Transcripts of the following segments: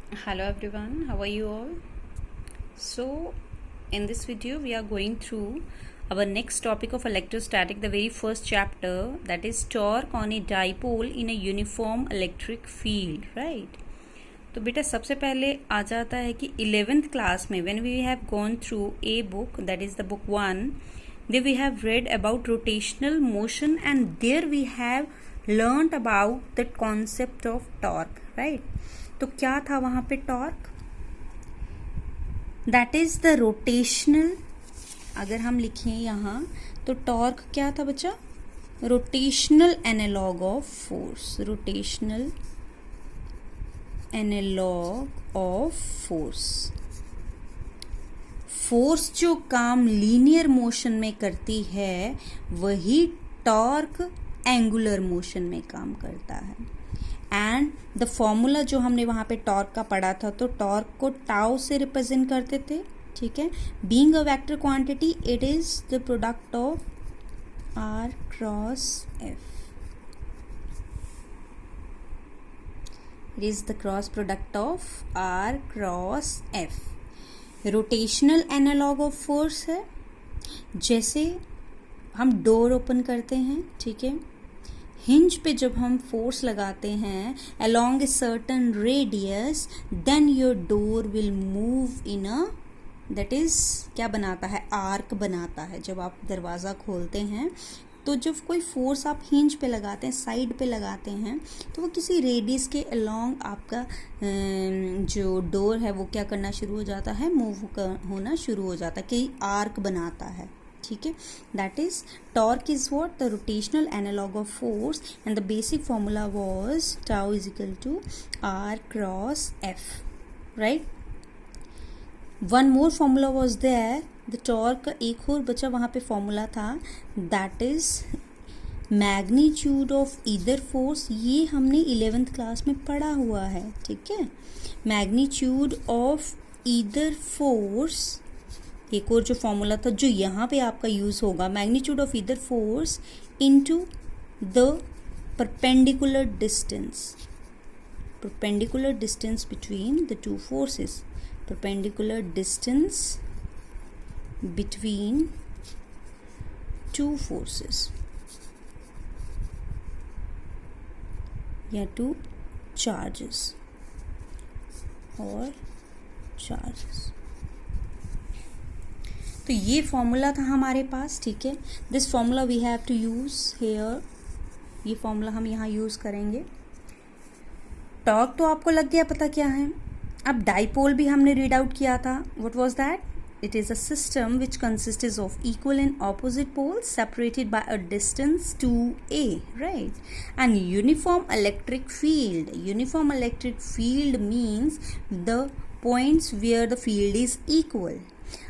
Hello everyone, how are you all? So, in this video, we are going through our next topic of electrostatic, the very first chapter, that is torque on a dipole in a uniform electric field, right? तो बेटा सबसे पहले आ जाता है कि 11th class में when we have gone through a book that is the book 1 there we have read about rotational motion and there we have learned about the concept of torque, right? तो क्या था वहां पे torque? That is the rotational, अगर हम लिखें यहाँ तो टॉर्क क्या था बच्चा? Rotational analog of force, rotational analog of force. Force जो काम लीनियर मोशन में करती है वही टॉर्क एंगुलर मोशन में काम करता है। एंड द फॉर्मूला जो हमने वहां पे टॉर्क का पढ़ा था, तो टॉर्क को टाउ से रिप्रेजेंट करते थे, ठीक है। Being a vector quantity it is the product of r cross F, it is the cross product of r cross F. Rotational analog of force है, जैसे हम डोर ओपन करते हैं, ठीक है, हिंज पे जब हम फोर्स लगाते हैं along a certain radius then your door will move in a, that is क्या बनाता है? आर्क बनाता है। जब आप दरवाज़ा खोलते हैं तो जब कोई फोर्स आप हिंज पे लगाते हैं, साइड पे लगाते हैं, तो वो किसी रेडियस के अलोंग आपका जो डोर है वो क्या करना शुरू हो जाता है? मूव होना शुरू हो जाता है, कई आर्क बनाता है, ठीक है। That is torque is what? The rotational analog of force and the basic formula was tau is equal to r cross F, right. One more formula was there, the torque का एक और बचा वहाँ पे फॉर्मूला था, that is magnitude of either force. ये हमने 11th class में पढ़ा हुआ है, ठीक है। मैग्नीट्यूड ऑफ ईदर फोर्स, एक और जो फॉर्मूला था जो यहाँ पे आपका यूज होगा, magnitude of either force into the perpendicular distance, perpendicular distance between the two forces, perpendicular distance between two forces या two charges और charges। तो ये फॉर्मूला था हमारे पास, ठीक है। This formula we have to use here, ये फॉर्मूला हम यहाँ यूज करेंगे। टॉर्क तो आपको लग गया पता क्या है। अब डाइपोल भी हमने रीड आउट किया था। What was that? It is a system which consists of equal and opposite poles separated by a distance 2a, right. And uniform electric field, uniform electric field means the points where the field is equal.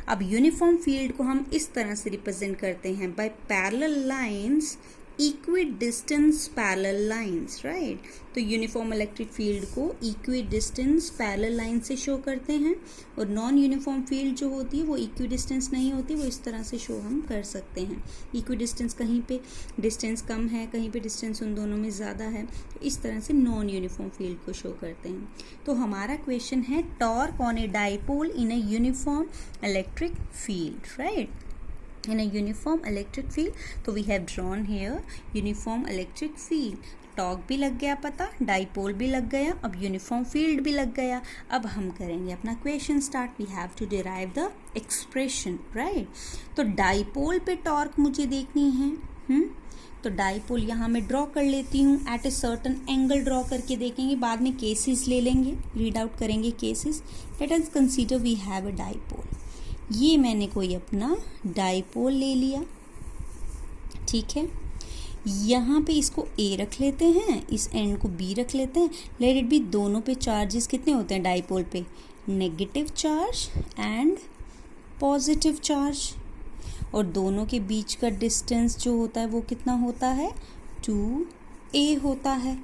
अब uniform field को हम इस तरह से represent करते हैं by parallel lines, equidistance parallel lines, right. तो uniform electric field को इक्विडिस्टेंस पैरेलल लाइन से शो करते हैं, और नॉन यूनिफॉर्म फील्ड जो होती है वो इक्विडिस्टेंस नहीं होती, वो इस तरह से शो हम कर सकते हैं। इक्विडिस्टेंस कहीं पे डिस्टेंस कम है, कहीं पे डिस्टेंस उन दोनों में ज़्यादा है, तो इस तरह से नॉन यूनिफॉर्म फील्ड को शो करते हैं। तो हमारा क्वेश्चन है torque on a dipole in a uniform electric field, right, in a uniform electric field। तो we have drawn here uniform electric field। Torque भी लग गया पता, डाइपोल भी लग गया, अब यूनिफॉर्म फील्ड भी लग गया। अब हम करेंगे अपना question start. We have to derive the expression, right. तो डाइपोल पे टॉर्क मुझे देखनी है, तो डाइपोल यहाँ मैं ड्रॉ कर लेती हूँ, at a certain angle draw करके देखेंगे, बाद में केसेस ले लेंगे, रीड आउट करेंगे cases. Let us consider we have a dipole. ये मैंने कोई अपना डाइपोल ले लिया, ठीक है। यहाँ पे इसको A रख लेते हैं, इस एंड को B रख लेते हैं। लेट इट बी, दोनों पे चार्जेस कितने होते हैं डाइपोल पे? Negative charge and positive charge, और दोनों के बीच का डिस्टेंस जो होता है वो कितना होता है? 2a होता है।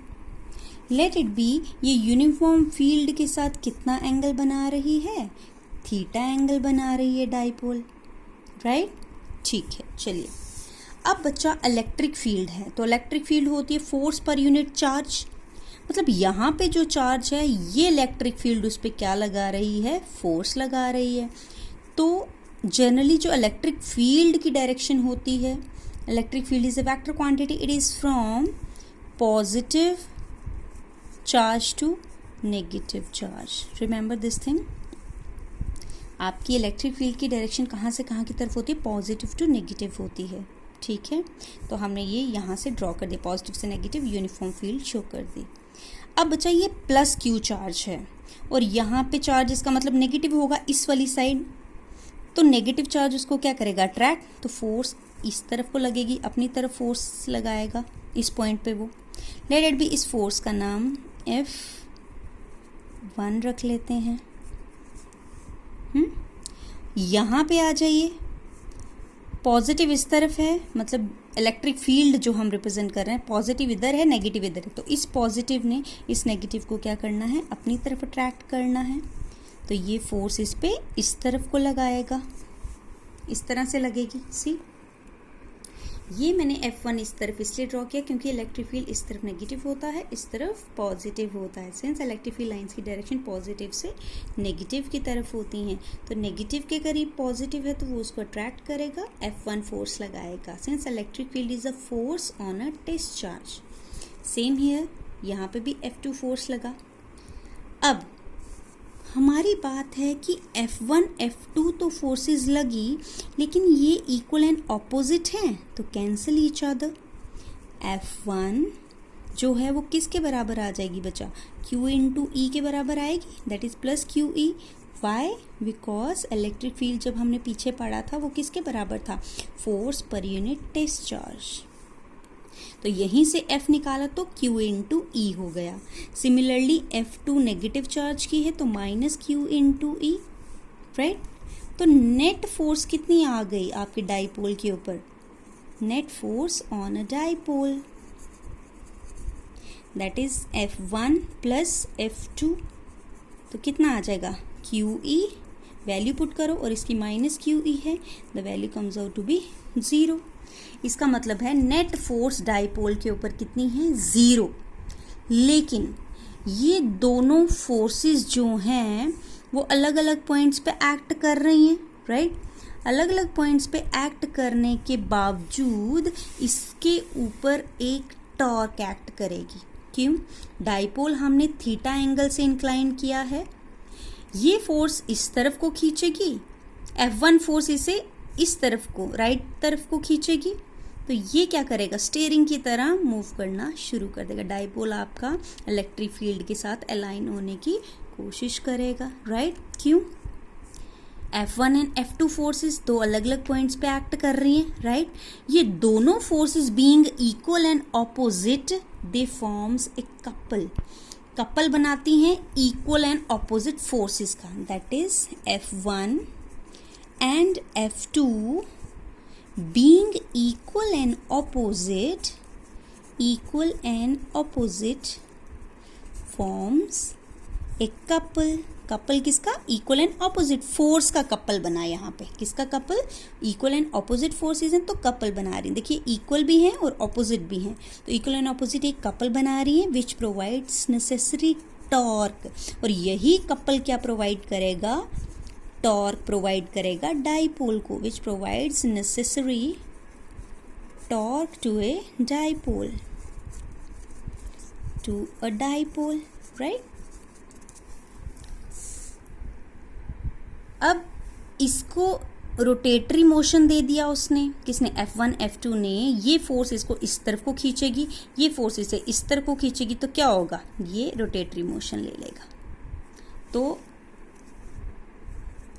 लेट इट बी, ये यूनिफॉर्म फील्ड के साथ कितना एंगल बना रही है? थीटा एंगल बना रही है डाइपोल, राइट, ठीक है। चलिए अब बच्चा इलेक्ट्रिक फील्ड है, तो इलेक्ट्रिक फील्ड होती है फोर्स पर यूनिट चार्ज। मतलब यहाँ पे जो चार्ज है ये इलेक्ट्रिक फील्ड उस पर क्या लगा रही है, फोर्स लगा रही है। तो जनरली जो इलेक्ट्रिक फील्ड की डायरेक्शन होती है, electric field is a vector quantity, it is from positive charge to negative charge. Remember this thing, आपकी इलेक्ट्रिक फील्ड की डायरेक्शन कहाँ से कहाँ की तरफ होती है, पॉजिटिव टू नेगेटिव होती है। ठीक है, तो हमने ये यहाँ से ड्रॉ कर दिया, पॉजिटिव से नेगेटिव यूनिफॉर्म फील्ड शो कर दी। अब बचा ये प्लस क्यू चार्ज है और यहाँ पे चार्ज इसका मतलब नेगेटिव होगा इस वाली साइड, तो नेगेटिव चार्ज उसको क्या करेगा, अट्रैक्ट, तो फोर्स इस तरफ को लगेगी, अपनी तरफ फोर्स लगाएगा इस पॉइंट पे वो। लेट इट बी, इस फोर्स का नाम F1 रख लेते हैं। यहाँ पे आ जाइए, पॉजिटिव इस तरफ है, मतलब इलेक्ट्रिक फील्ड जो हम रिप्रेजेंट कर रहे हैं, पॉजिटिव इधर है, नेगेटिव इधर है, तो इस पॉजिटिव ने इस नेगेटिव को क्या करना है, अपनी तरफ अट्रैक्ट करना है। तो ये फोर्स इस पे इस तरफ को लगाएगा, इस तरह से लगेगी। सी, ये मैंने F1 इस तरफ इसलिए ड्रॉ किया क्योंकि इलेक्ट्रिक फील्ड इस तरफ नेगेटिव होता है, इस तरफ पॉजिटिव होता है। सिंस इलेक्ट्रिक फील्ड लाइंस की डायरेक्शन पॉजिटिव से नेगेटिव की तरफ होती हैं, तो नेगेटिव के करीब पॉजिटिव है तो वो उसको अट्रैक्ट करेगा, F1 फोर्स लगाएगा। Since electric field is a force on a test charge, same here, यहाँ पे भी F2 फोर्स लगा। अब हमारी बात है कि F1 F2 तो फोर्सेस लगी, लेकिन ये इक्वल एंड ऑपोजिट हैं, तो कैंसिल ईच अदर। F1 जो है वो किसके बराबर आ जाएगी बच्चा, Q इंटू E के बराबर आएगी, that is plus QE। Why, because electric field जब हमने पीछे पढ़ा था वो किसके बराबर था, force per unit test charge. तो यहीं से F निकाला तो Q इंटू E हो गया। सिमिलरली F2 नेगेटिव चार्ज की है तो minus Q into E, right. तो नेट फोर्स कितनी आ गई आपके डाइपोल के ऊपर, net force on a dipole, that is F1 plus F2, तो कितना आ जाएगा, QE, वैल्यू पुट करो और इसकी माइनस QE है, the value comes out to be 0। इसका मतलब है नेट फोर्स डाइपोल के ऊपर कितनी है, 0। लेकिन ये दोनों फोर्सेस जो हैं वो अलग अलग पॉइंट्स पे एक्ट कर रही हैं, राइट। अलग अलग पॉइंट्स पे एक्ट करने के बावजूद इसके ऊपर एक टॉर्क एक्ट करेगी। क्यों, डाइपोल हमने थीटा एंगल से इंक्लाइन किया है, ये फोर्स इस तरफ को खींचेगी, F1 फोर्स इसे इस तरफ को, राइट तरफ को खींचेगी, तो ये क्या करेगा, स्टीयरिंग की तरह मूव करना शुरू कर देगा। डाइपोल आपका इलेक्ट्रिक फील्ड के साथ अलाइन होने की कोशिश करेगा, राइट। क्यों, F1 एंड F2 फोर्सेस दो अलग अलग पॉइंट्स पे एक्ट कर रही हैं, राइट। ये दोनों forces being equal and opposite, they forms a couple, couple बनाती हैं इक्वल एंड ऑपोजिट फोर्सेस का, that is F1 and F2 being equal and opposite forms a couple। Couple किसका, इक्वल एंड ऑपोजिट फोर्स का couple बना, यहाँ पे किसका couple, equal and opposite forces हैं तो कपल बना रही हैं। देखिए इक्वल भी हैं और ऑपोजिट भी हैं, तो इक्वल एंड ऑपोजिट एक कपल बना रही है विच प्रोवाइड्स नेसेसरी टॉर्क, और यही कपल क्या प्रोवाइड करेगा, टॉर्क प्रोवाइड करेगा डाइपोल को, which provides necessary torque to a dipole, right. अब इसको रोटेटरी मोशन दे दिया उसने, किसने, F1 F2 ने। ये फोर्स इसको इस तरफ को खींचेगी, ये फोर्स इसे इस तरफ को खींचेगी, तो क्या होगा, ये रोटेटरी मोशन ले लेगा। तो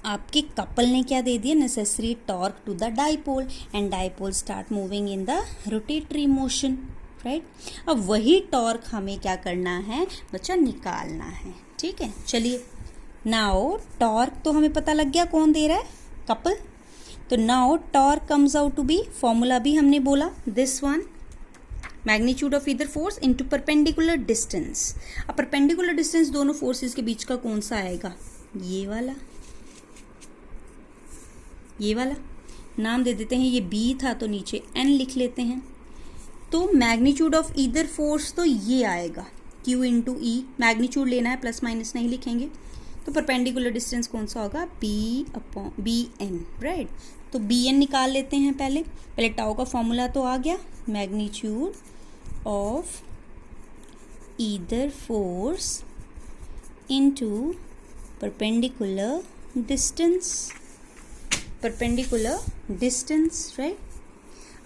आपके कपल ने क्या दे दिया, necessary torque to the dipole, and dipole start moving in the rotatory motion, right. अब वही टॉर्क हमें क्या करना है बच्चा, निकालना है, ठीक है। चलिए, नाउ टॉर्क तो हमें पता लग गया कौन दे रहा है, कपल। तो now torque comes out to be, formula भी हमने बोला, this one, magnitude of either force into perpendicular distance. अब परपेंडिकुलर डिस्टेंस दोनों फोर्सेस के बीच का कौन सा आएगा, ये वाला, ये वाला नाम दे देते हैं, ये B था तो नीचे N लिख लेते हैं। तो मैग्नीट्यूड ऑफ ईदर फोर्स तो ये आएगा, Q इंटू ई, मैग्नीट्यूड लेना है, प्लस माइनस नहीं लिखेंगे। तो परपेंडिकुलर डिस्टेंस कौन सा होगा, BN, राइट। तो BN निकाल लेते हैं। पहले टाउ का फॉर्मूला तो आ गया, magnitude of either force into perpendicular distance, right.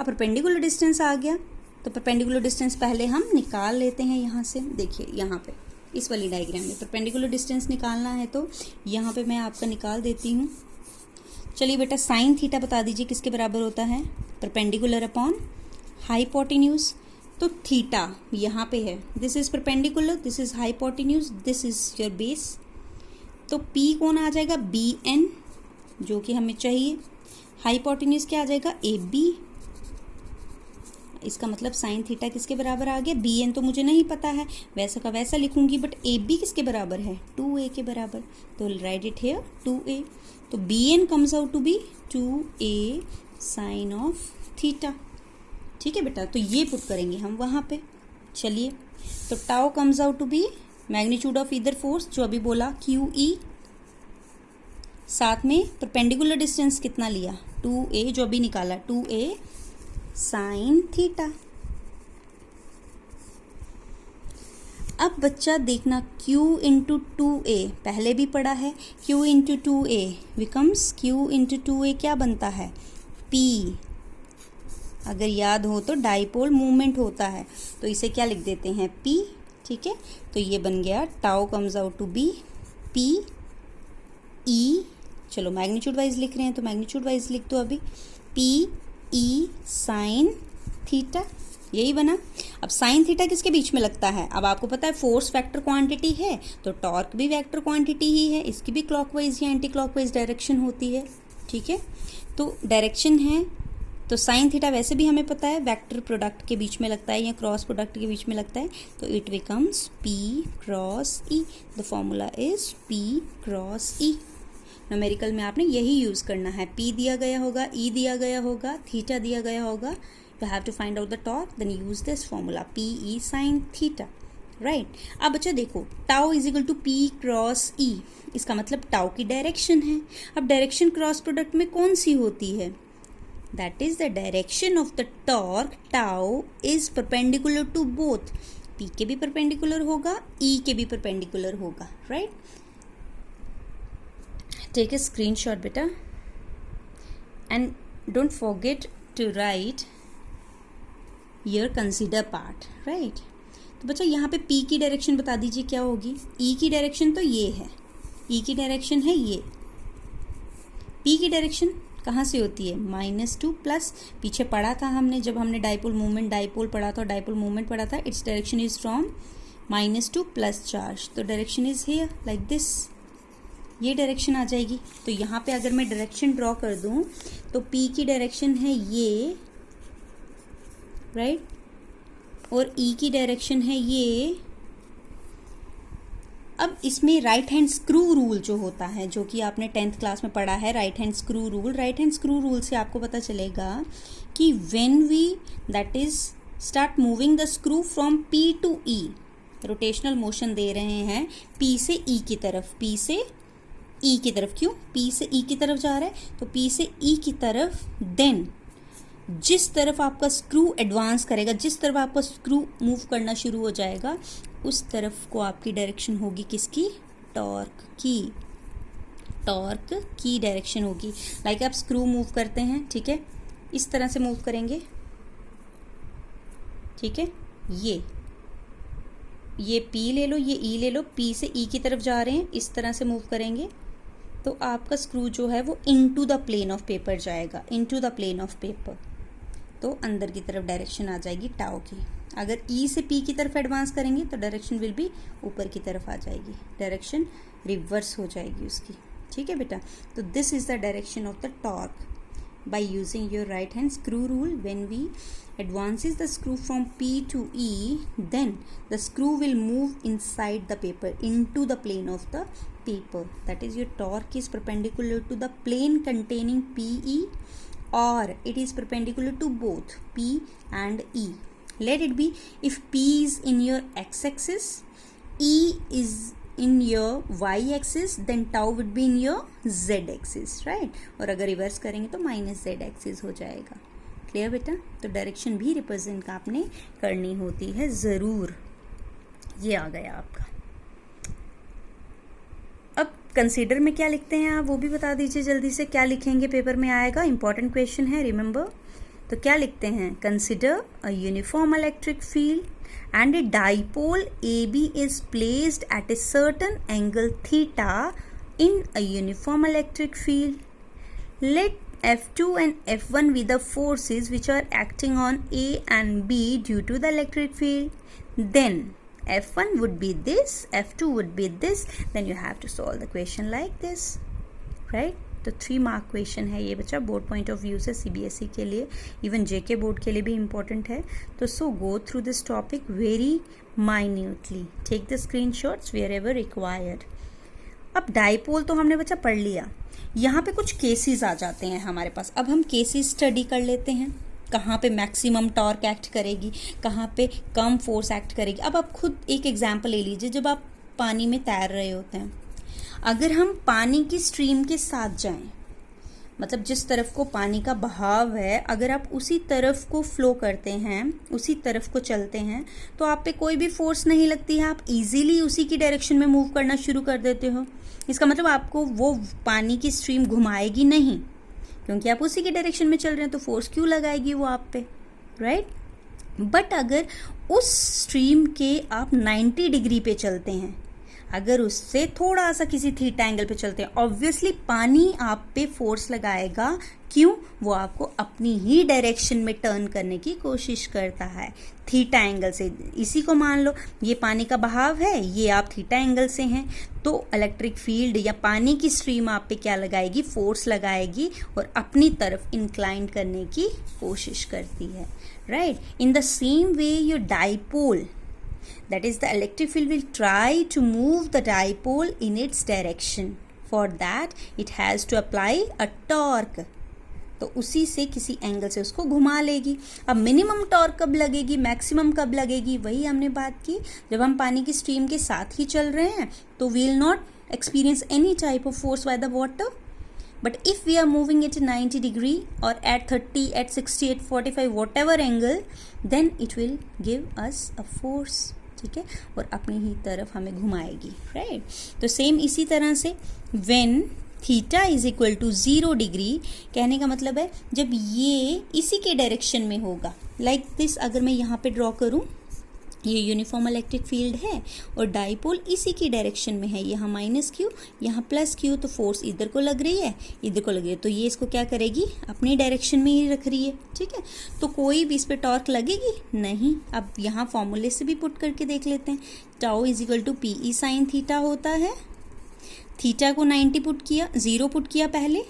अब परपेंडिकुलर डिस्टेंस आ गया, तो परपेंडिकुलर डिस्टेंस पहले हम निकाल लेते हैं यहाँ से। देखिए यहाँ पे इस वाली डायग्राम में परपेंडिकुलर डिस्टेंस निकालना है, तो यहाँ पे मैं आपका निकाल देती हूँ। चलिए बेटा, साइन थीटा बता दीजिए किसके बराबर होता है, परपेंडिकुलर अपॉन हाइपोटेन्यूज। तो थीटा यहाँ पे है, this is perpendicular, this is hypotenuse, this is your base. तो P कौन आ जाएगा, BN, जो कि हमें चाहिए। हाइपोटेन्यूज क्या आ जाएगा, AB। इसका मतलब साइन थीटा किसके बराबर आ गया, BN तो मुझे नहीं पता है, वैसा का वैसा लिखूंगी, बट AB किसके बराबर है, 2A के बराबर। तो राइट इट हियर 2A। तो BN comes out to be 2A sine of theta. ठीक है बेटा, तो ये पुट करेंगे हम वहाँ पे। चलिए, तो tau comes out to be magnitude of either force, जो अभी बोला QE, साथ में परपेंडिकुलर डिस्टेंस कितना लिया, 2A, जो अभी निकाला 2A साइन थीटा। अब बच्चा देखना, Q इंटू 2A पहले भी पढ़ा है, Q into 2A becomes Q into 2A क्या बनता है, P। अगर याद हो तो डाइपोल मूवमेंट होता है, तो इसे क्या लिख देते हैं, P। ठीक है, तो ये बन गया tau comes out to be PE। चलो मैग्नीट्यूड वाइज लिख रहे हैं तो मैग्नीट्यूड वाइज लिख दो अभी, PE साइन थीटा, यही बना। अब साइन थीटा किसके बीच में लगता है, अब आपको पता है फोर्स वेक्टर क्वांटिटी है, तो टॉर्क भी वेक्टर क्वांटिटी ही है, इसकी भी क्लॉकवाइज या एंटी क्लॉकवाइज डायरेक्शन होती है। ठीक है, तो डायरेक्शन है, तो साइन थीटा वैसे भी हमें पता है वेक्टर प्रोडक्ट के बीच में लगता है या क्रॉस प्रोडक्ट के बीच में लगता है, तो it becomes P cross E। The formula is P cross E। Numerical में आपने यही यूज़ करना है, P दिया गया होगा, E दिया गया होगा, थीटा दिया गया होगा, you have to find out the torque, then use this formula PE sine theta, right. अब बच्चा देखो, tau is equal to P cross E, इसका मतलब टाउ की डायरेक्शन है। अब डायरेक्शन क्रॉस प्रोडक्ट में कौन सी होती है, that is the direction of the torque tau is perpendicular to both, P के भी perpendicular होगा, E के भी perpendicular होगा, right। take a screenshot beta and don't forget to write your consider part, right। तो बच्चा यहाँ पे P की डायरेक्शन बता दीजिए क्या होगी, E की डायरेक्शन तो ये है, E की डायरेक्शन है ये, P की डायरेक्शन कहाँ से होती है, -2 प्लस, पीछे पढ़ा था हमने जब हमने डाइपोल मूवमेंट, डाइपोल पढ़ा था, डाइपोल मूवमेंट पढ़ा था, its direction is from -2 plus charge, तो direction is here like this, ये डायरेक्शन आ जाएगी। तो यहाँ पे अगर मैं डायरेक्शन ड्रॉ कर दूँ तो P की डायरेक्शन है ये, राइट, और E की डायरेक्शन है ये। अब इसमें राइट हैंड स्क्रू रूल जो होता है, जो कि आपने 10th क्लास में पढ़ा है, right hand screw rule. Right hand screw rule से आपको पता चलेगा कि when we that is start moving the screw from P to E, rotational motion दे रहे हैं P से E की तरफ, P से E की तरफ, क्यों, P से E की तरफ जा रहा है, तो P से E की तरफ, देन जिस तरफ आपका स्क्रू एडवांस करेगा, जिस तरफ आपका स्क्रू मूव करना शुरू हो जाएगा, उस तरफ को आपकी डायरेक्शन होगी किसकी, टॉर्क की डायरेक्शन होगी। लाइक आप स्क्रू मूव करते हैं, ठीक है, इस तरह से मूव करेंगे, ठीक है, ये P ले लो, ये E ले लो, P से E की तरफ जा रहे हैं, इस तरह से मूव करेंगे, तो आपका स्क्रू जो है वो into the plane of paper जाएगा, into the plane of paper, तो अंदर की तरफ डायरेक्शन आ जाएगी टाउ की। अगर E से P की तरफ एडवांस करेंगे तो डायरेक्शन विल बी ऊपर की तरफ आ जाएगी, डायरेक्शन रिवर्स हो जाएगी उसकी। ठीक है बेटा, तो this is the direction of the torque by using your right hand screw rule. When we advances the screw from P to E, then the screw will move inside the paper into the plane of the paper. That is, your torque is perpendicular to the plane containing PE, or it is perpendicular to both P and E. Let it be, if P is in your x-axis, E is in your y-axis, then tau would be in your z-axis, right? और अगर reverse करेंगे तो minus z-axis हो जाएगा. Clear बेटा? तो direction भी represent आपने करनी होती है ज़रूर. ये आ गया आपका. अब कंसीडर में क्या लिखते हैं आप वो भी बता दीजिए जल्दी से. क्या लिखेंगे पेपर में आएगा, इंपॉर्टेंट क्वेश्चन है, रिमेंबर. तो क्या लिखते हैं? Consider a uniform electric field and a dipole AB is placed at a certain angle theta in a uniform electric field. Let F2 and F1 be the forces which are acting on A and B due to the electric field. Then F1 would be this, F2 would be this. Then you have to solve the question like this, right? तो 3 mark question है ये बच्चा, board point of view से CBSE के लिए, even JK board के लिए भी इम्पोर्टेंट है. तो so go through this topic very minutely, take the screenshots wherever required. अब डाइपोल तो हमने बच्चा पढ़ लिया. यहाँ पे कुछ केसेस आ जाते हैं हमारे पास. अब हम केसेस स्टडी कर लेते हैं. कहाँ पे मैक्सिमम टॉर्क एक्ट करेगी, कहाँ पे कम फोर्स एक्ट करेगी. अब आप खुद एक एग्जाम्पल ले लीजिए. जब आप पानी में तैर रहे होते हैं, अगर हम पानी की स्ट्रीम के साथ जाएं, मतलब जिस तरफ को पानी का बहाव है, अगर आप उसी तरफ को फ्लो करते हैं, उसी तरफ को चलते हैं, तो आप पे कोई भी फोर्स नहीं लगती है. आप इजीली उसी की डायरेक्शन में मूव करना शुरू कर देते हो. इसका मतलब आपको वो पानी की स्ट्रीम घुमाएगी नहीं, क्योंकि आप उसी की डायरेक्शन में चल रहे हैं. तो फोर्स क्यों लगाएगी वो आप पे, राइट? बट अगर उस स्ट्रीम के आप 90 डिग्री पे चलते हैं, अगर उससे थोड़ा सा किसी थीटा एंगल पे चलते हैं, ऑब्वियसली पानी आप पे फोर्स लगाएगा. क्यों? वो आपको अपनी ही डायरेक्शन में टर्न करने की कोशिश करता है थीटा एंगल से. इसी को मान लो ये पानी का बहाव है, ये आप थीटा एंगल से हैं, तो इलेक्ट्रिक फील्ड या पानी की स्ट्रीम आप पे क्या लगाएगी? फोर्स लगाएगी और अपनी तरफ इंक्लाइन करने की कोशिश करती है, right? In the same way your dipole, that is the electric field, will try to move the dipole in its direction. For that it has to apply a torque. तो उसी से किसी एंगल से उसको घुमा लेगी. अब मिनिमम टॉर्क कब लगेगी, मैक्सिमम कब लगेगी, वही हमने बात की. जब हम पानी की स्ट्रीम के साथ ही चल रहे हैं तो we will not experience any type of force by the water. But if we are moving it 90 degree or at 30, at 60, at 45, whatever angle, then it will give us a force. ठीक है, और अपनी ही तरफ हमें घुमाएगी, right? तो same इसी तरह से when theta is equal to 0 degree, कहने का मतलब है जब ये इसी के डायरेक्शन में होगा, लाइक दिस. अगर मैं यहाँ पे ड्रॉ करूँ, ये यूनिफॉर्म इलेक्ट्रिक फील्ड है और डाइपोल इसी की डायरेक्शन में है. यहाँ माइनस क्यू, यहाँ प्लस क्यू, तो फोर्स इधर को लग रही है, इधर को लग रही है. तो ये इसको क्या करेगी? अपनी डायरेक्शन में ही रख रही है, ठीक है. तो कोई भी इस पर टॉर्क लगेगी नहीं. अब यहाँ फॉर्मूले से भी पुट करके देख लेते हैं. Tau is equal to PE sine theta होता है. थीटा को 90 पुट किया, 0 पुट किया पहले,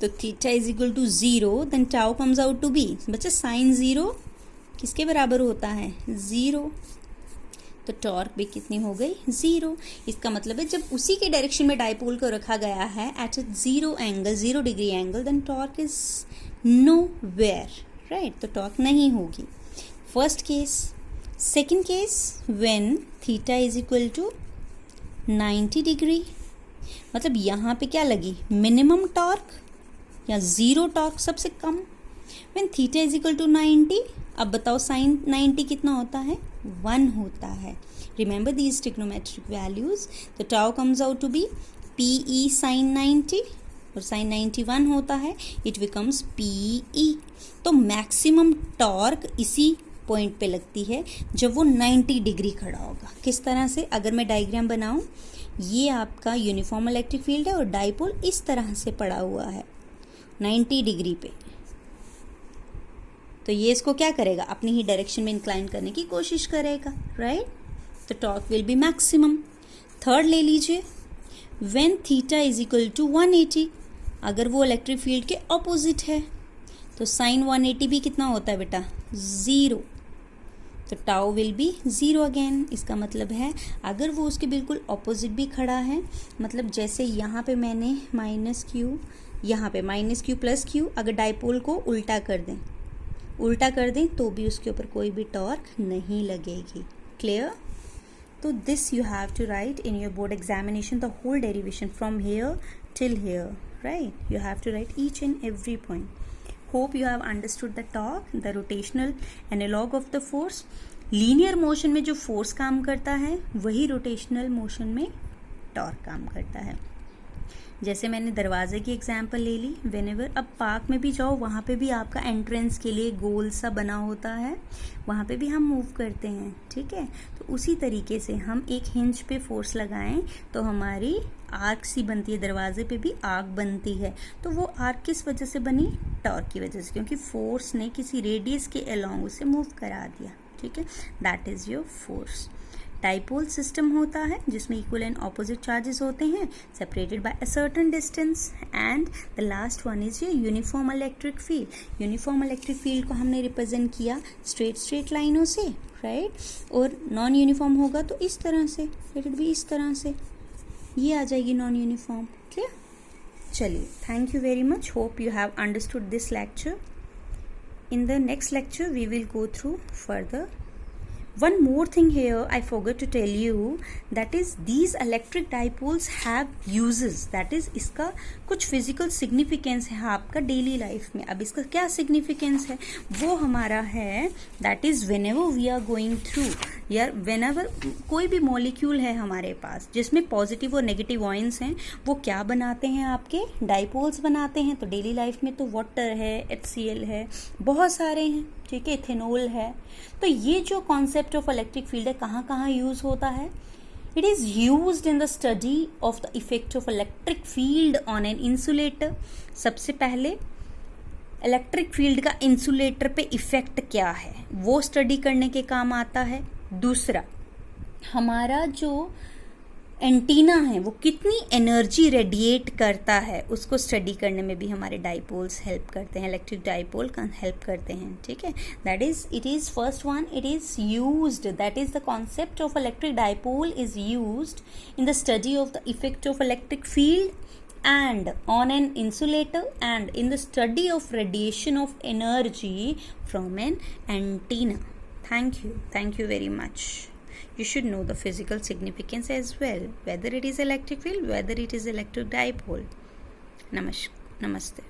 तो theta is equal to 0, then tau comes out to be. बच्चा साइन 0 किसके बराबर होता है? 0. तो टॉर्क भी कितनी हो गई? 0. इसका मतलब है जब उसी के डायरेक्शन में डाइपोल को रखा गया है at 0 angle, 0 degree angle, then torque is nowhere, right? तो टॉर्क नहीं होगी. First case. Second case, when theta is equal to 90 degree, मतलब यहाँ पे क्या लगी? मिनिमम टॉर्क या 0 टॉर्क, सबसे कम. When theta is equal to 90, अब बताओ साइन 90 कितना होता है? 1 होता है. Remember these trigonometric values. तो tau comes out to be PE sine 90 और साइन 91 होता है, इट बिकम्स PE. तो मैक्सिमम टॉर्क इसी पॉइंट पे लगती है जब वो 90 डिग्री खड़ा होगा. किस तरह से? अगर मैं डायग्राम बनाऊं, ये आपका यूनिफॉर्म इलेक्ट्रिक फील्ड है और डाइपोल इस तरह से पड़ा हुआ है 90 डिग्री पे. तो ये इसको क्या करेगा? अपनी ही डायरेक्शन में इंक्लाइन करने की कोशिश करेगा, राइट? तो torque will be maximum. Third ले लीजिए, when theta is equal to 180, अगर वो इलेक्ट्रिक फील्ड के ऑपोजिट है, तो साइन 180 भी कितना होता है बेटा? 0. तो टाउ विल बी 0 अगेन. इसका मतलब है अगर वो उसके बिल्कुल ऑपोजिट भी खड़ा है, मतलब जैसे यहाँ पे मैंने माइनस क्यू, यहाँ पे माइनस क्यू प्लस क्यू, अगर डाइपोल को उल्टा कर दें उल्टा कर दें तो भी उसके ऊपर कोई भी टॉर्क नहीं लगेगी। क्लियर? तो this you have to write in your board examination, the whole derivation from here till here, right? You have to write each and every point. Hope you have understood the torque, the rotational analog of the force. Linear motion में जो force काम करता है वही rotational motion में torque काम करता है। जैसे मैंने दरवाजे की एग्जाम्पल ले ली, व्हेनेवर अब पार्क में भी जाओ वहाँ पे भी आपका एंट्रेंस के लिए गोल सा बना होता है, वहाँ पे भी हम मूव करते हैं, ठीक है। तो उसी तरीके से हम एक हिंज पे फोर्स लगाएं तो हमारी आर्क सी बनती है, दरवाजे पे भी आर्क बनती है। तो वो आर्क किस वजह से बनी? टॉर्क की वजह से, क्योंकि फोर्स ने किसी रेडियस के अलोंग उसे मूव करा दिया, ठीक है। That is your force. Dipole system होता है जिसमें इक्वल एंड ऑपोजिट चार्जेस होते हैं, separated by a certain distance. And the last one is ये uniform electric field. Uniform electric field को हमने रिप्रेजेंट किया स्ट्रेट लाइनों से, राइट। और नॉन यूनिफॉर्म होगा तो इस तरह से, इट विल बी इस तरह से, ये आ जाएगी नॉन यूनिफॉर्म। क्लियर? चलिए, thank you very much. Hope you have understood this lecture. In the next lecture we will go through further. One more thing here I forgot to tell you, that is these electric dipoles have uses, that is इसका कुछ physical significance है आपका daily life में। अब इसका क्या significance है वो हमारा है, that is whenever we are going through, या whenever कोई भी molecule है हमारे पास जिसमें पॉजिटिव और नेगेटिव आयंस हैं, वो क्या बनाते हैं? आपके डाइपोल्स बनाते हैं। तो डेली लाइफ में तो वाटर है, HCl है, बहुत सारे हैं, ठीक है, इथेनॉल है। तो ये जो कॉन्सेप्ट ऑफ इलेक्ट्रिक फील्ड है कहाँ कहाँ यूज होता है? It is used in the study of the effect of electric field on an insulator. सबसे पहले इलेक्ट्रिक फील्ड का इंसुलेटर पे इफेक्ट क्या है वो स्टडी करने के काम आता है। दूसरा, हमारा जो एंटीना है वो कितनी एनर्जी रेडिएट करता है उसको स्टडी करने में भी हमारे डाइपोल्स हेल्प करते हैं, इलेक्ट्रिक डाइपोल हेल्प करते हैं, ठीक है। That is, it is first one, it is used, that is the concept of electric dipole is used in the study of the effect of electric field and on an insulator and in the study of radiation of energy from an antenna. Thank you very much. You should know the physical significance as well, whether it is electric field, whether it is electric dipole. Namaste.